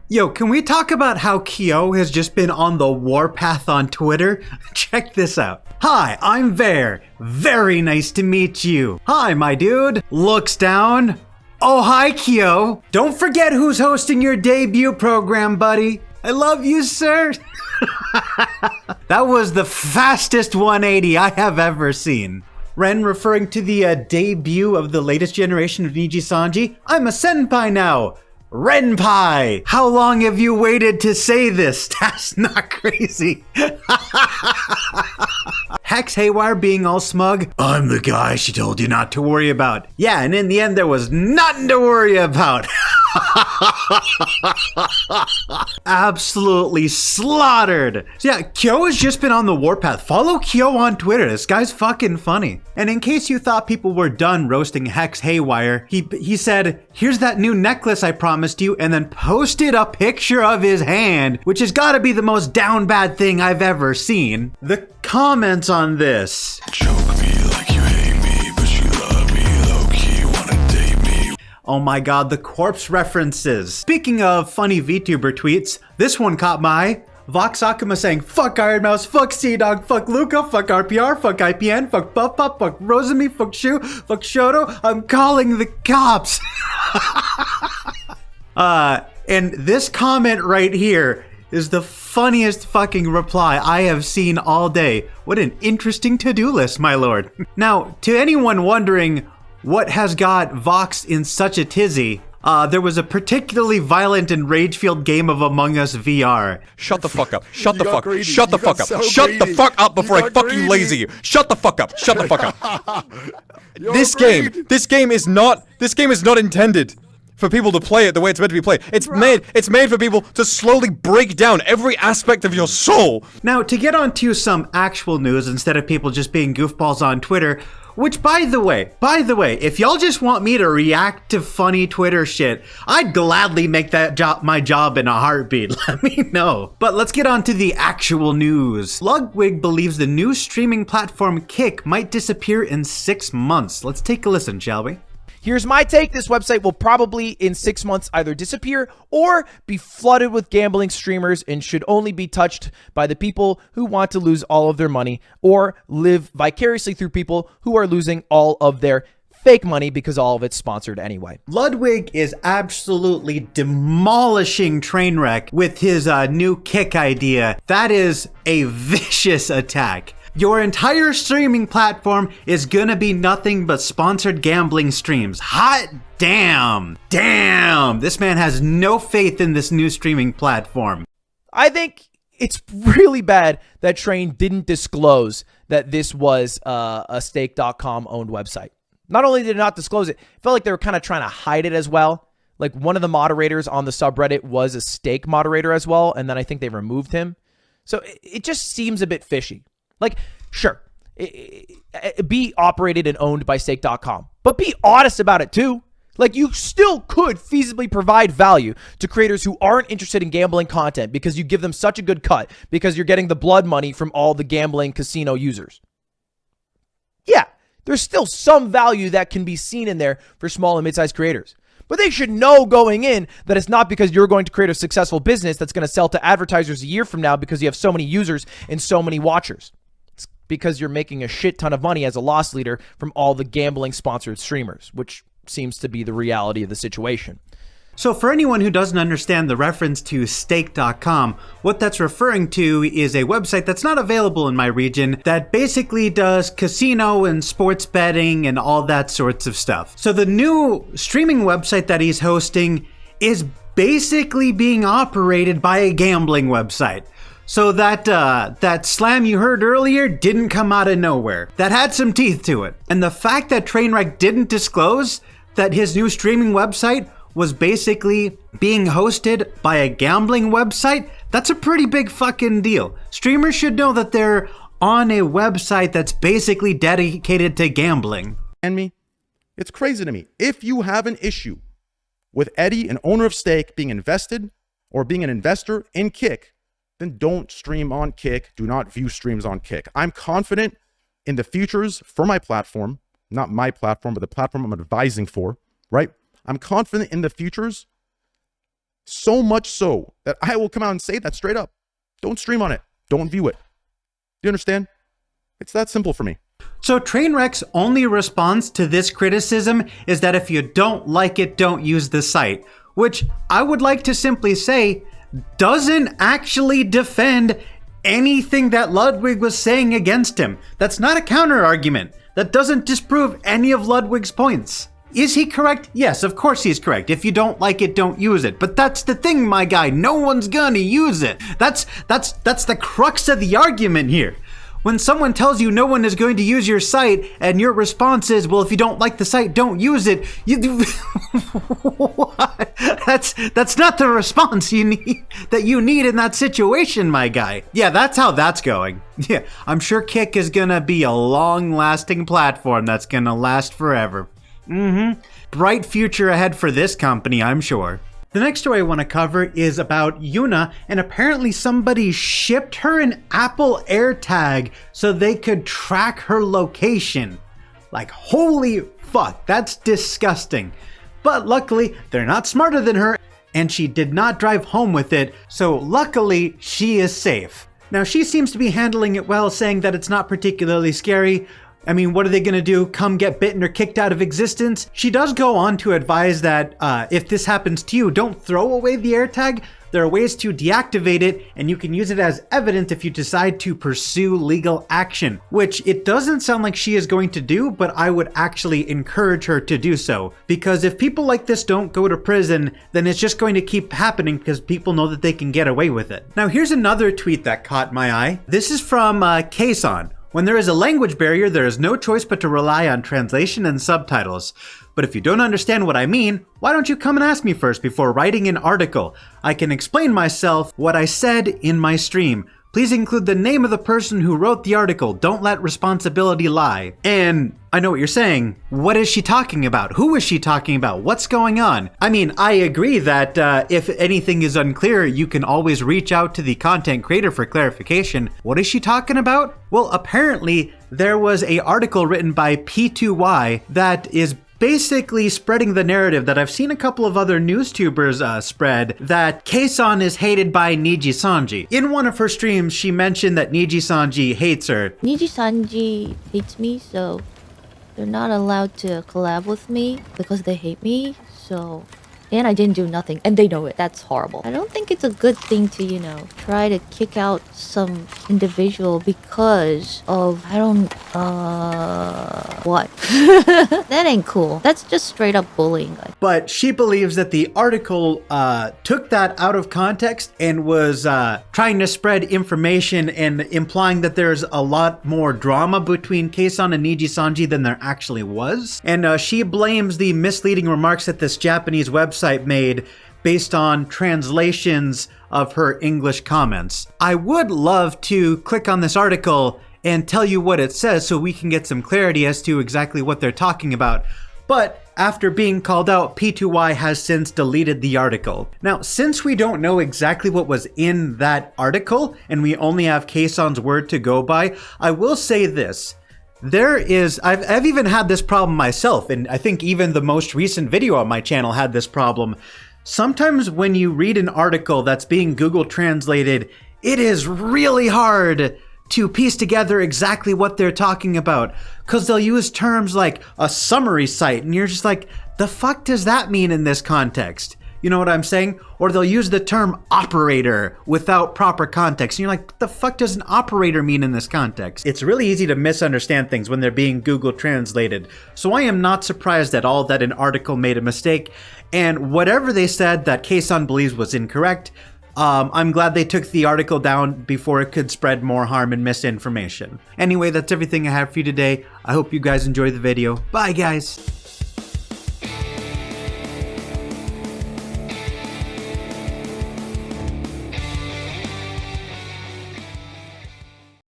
Yo, can we talk about how Kyo has just been on the Warpath on Twitter? Check this out. Hi, I'm Ver. Very nice to meet you. Hi, my dude. Looks down. Oh, hi, Kyo. Don't forget who's hosting your debut program, buddy. I love you, sir. That was the fastest 180 I have ever seen. Ren referring to the debut of the latest generation of Niji Sanji. I'm a senpai now. Renpai! How long have you waited to say this? That's not crazy. Hex Haywire being all smug. I'm the guy she told you not to worry about. Yeah, and in the end there was nothing to worry about. Absolutely slaughtered. So yeah, Kyo has just been on the Warpath. Follow Kyo on Twitter. This guy's fucking funny. And in case you thought people were done roasting Hex Haywire, he said, here's that new necklace I promised you, and then posted a picture of his hand, which has got to be the most down bad thing I've ever seen. The comments on this. Choke me like you hate me, but you love me low-key, wanna date me. Oh my god, the corpse references. Speaking of funny VTuber tweets, this one caught my eye. Vox Akuma saying, fuck Iron Mouse, fuck Sea-Dog, fuck Luca, fuck RPR, fuck IPN, fuck Buff Pup, fuck Rosemi, fuck Shu, fuck Shoto, I'm calling the cops. And this comment right here is the funniest fucking reply I have seen all day. What an interesting to-do list, my lord. Now, to anyone wondering what has got Vox in such a tizzy, there was a particularly violent and rage-filled game of Among Us VR. Shut the fuck up. Shut the fuck. Shut the fuck up. Shut the fuck up before I fucking laser you. Shut the fuck up. Shut the fuck up. This game is not intended for people to play it the way it's meant to be played. It's made for people to slowly break down every aspect of your soul. Now, to get onto some actual news instead of people just being goofballs on Twitter, which, by the way, if y'all just want me to react to funny Twitter shit, I'd gladly make that my job in a heartbeat. Let me know. But let's get on to the actual news. Ludwig believes the new streaming platform Kick might disappear in 6 months. Let's take a listen, shall we? Here's my take. This website will probably in 6 months either disappear or be flooded with gambling streamers and should only be touched by the people who want to lose all of their money or live vicariously through people who are losing all of their fake money because all of it's sponsored anyway. Ludwig is absolutely demolishing Trainwreck with his new Kick idea. That is a vicious attack. Your entire streaming platform is gonna be nothing but sponsored gambling streams. Hot damn. Damn. This man has no faith in this new streaming platform. I think it's really bad that Train didn't disclose that this was a stake.com owned website. Not only did it not disclose it, it felt like they were kind of trying to hide it as well. Like one of the moderators on the subreddit was a stake moderator as well, and then I think they removed him. So it just seems a bit fishy. Like, sure, be operated and owned by stake.com, but be honest about it too. Like, you still could feasibly provide value to creators who aren't interested in gambling content because you give them such a good cut because you're getting the blood money from all the gambling casino users. Yeah, there's still some value that can be seen in there for small and mid-sized creators. But they should know going in that it's not because you're going to create a successful business that's going to sell to advertisers a year from now because you have so many users and so many watchers. It's because you're making a shit ton of money as a loss leader from all the gambling sponsored streamers, which seems to be the reality of the situation. So for anyone who doesn't understand the reference to stake.com, what that's referring to is a website that's not available in my region that basically does casino and sports betting and all that sorts of stuff. So the new streaming website that he's hosting is basically being operated by a gambling website. So that slam you heard earlier didn't come out of nowhere. That had some teeth to it. And the fact that Trainwreck didn't disclose that his new streaming website was basically being hosted by a gambling website, that's a pretty big fucking deal. Streamers should know that they're on a website that's basically dedicated to gambling. And me, it's crazy to me. If you have an issue with Eddie, an owner of Stake, being invested or being an investor in Kick, then don't stream on Kick. Do not view streams on Kick. I'm confident in the futures for my platform, not my platform, but the platform I'm advising for, right? I'm confident in the futures So much so that I will come out and say that straight up. Don't stream on it. Don't view it. Do you understand? It's that simple for me. So Trainwreck's only response to this criticism is that if you don't like it, don't use the site, which I would like to simply say doesn't actually defend anything that Ludwig was saying against him. That's not a counter argument. That doesn't disprove any of Ludwig's points. Is he correct? Yes, of course he's correct. If you don't like it, don't use it. But that's the thing, my guy. No one's gonna use it. That's the crux of the argument here. When someone tells you no one is going to use your site and your response is, well, if you don't like the site, don't use it. That's not the response you need in that situation, my guy. Yeah, that's how that's going. Yeah, I'm sure Kick is gonna be a long-lasting platform that's gonna last forever. Bright future ahead for this company, I'm sure. The next story I want to cover is about Yuuna, and apparently somebody shipped her an Apple AirTag so they could track her location. Like, holy fuck, that's disgusting. But luckily, they're not smarter than her, and she did not drive home with it, so luckily, she is safe. Now, she seems to be handling it well, saying that it's not particularly scary. I mean, what are they gonna do? Come get bitten or kicked out of existence? She does go on to advise that if this happens to you, don't throw away the AirTag. There are ways to deactivate it, and you can use it as evidence if you decide to pursue legal action, which it doesn't sound like she is going to do, but I would actually encourage her to do so. Because if people like this don't go to prison, then it's just going to keep happening because people know that they can get away with it. Now, here's another tweet that caught my eye. This is from KSon. When there is a language barrier, there is no choice but to rely on translation and subtitles. But if you don't understand what I mean, why don't you come and ask me first before writing an article? I can explain myself what I said in my stream. Please include the name of the person who wrote the article. Don't let responsibility lie. And I know what you're saying. What is she talking about? Who is she talking about? What's going on? I mean, I agree that if anything is unclear, you can always reach out to the content creator for clarification. What is she talking about? Well, apparently there was an article written by P2Y that is basically spreading the narrative that I've seen a couple of other newstubers spread, that KSon is hated by Niji Sanji. In one of her streams, she mentioned that Niji Sanji hates her. Niji Sanji hates me, so they're not allowed to collab with me because they hate me, so... And I didn't do nothing, and they know it. That's horrible. I don't think it's a good thing to, you know, try to kick out some individual because of, what? That ain't cool. That's just straight up bullying. But she believes that the article took that out of context and was trying to spread information and implying that there's a lot more drama between KSon and Niji Sanji than there actually was. And she blames the misleading remarks that this Japanese website made based on translations of her English comments. I would love to click on this article and tell you what it says so we can get some clarity as to exactly what they're talking about. But after being called out, P2Y has since deleted the article. Now, since we don't know exactly what was in that article and we only have KSon's word to go by, I will say this. I've even had this problem myself, and I think even the most recent video on my channel had this problem. Sometimes when you read an article that's being Google translated, it is really hard to piece together exactly what they're talking about, because they'll use terms like a summary site, and you're just like, the fuck does that mean in this context? You know what I'm saying? Or they'll use the term operator without proper context. And you're like, what the fuck does an operator mean in this context? It's really easy to misunderstand things when they're being Google translated. So I am not surprised at all that an article made a mistake. And whatever they said that KSon believes was incorrect, I'm glad they took the article down before it could spread more harm and misinformation. Anyway, that's everything I have for you today. I hope you guys enjoyed the video. Bye, guys.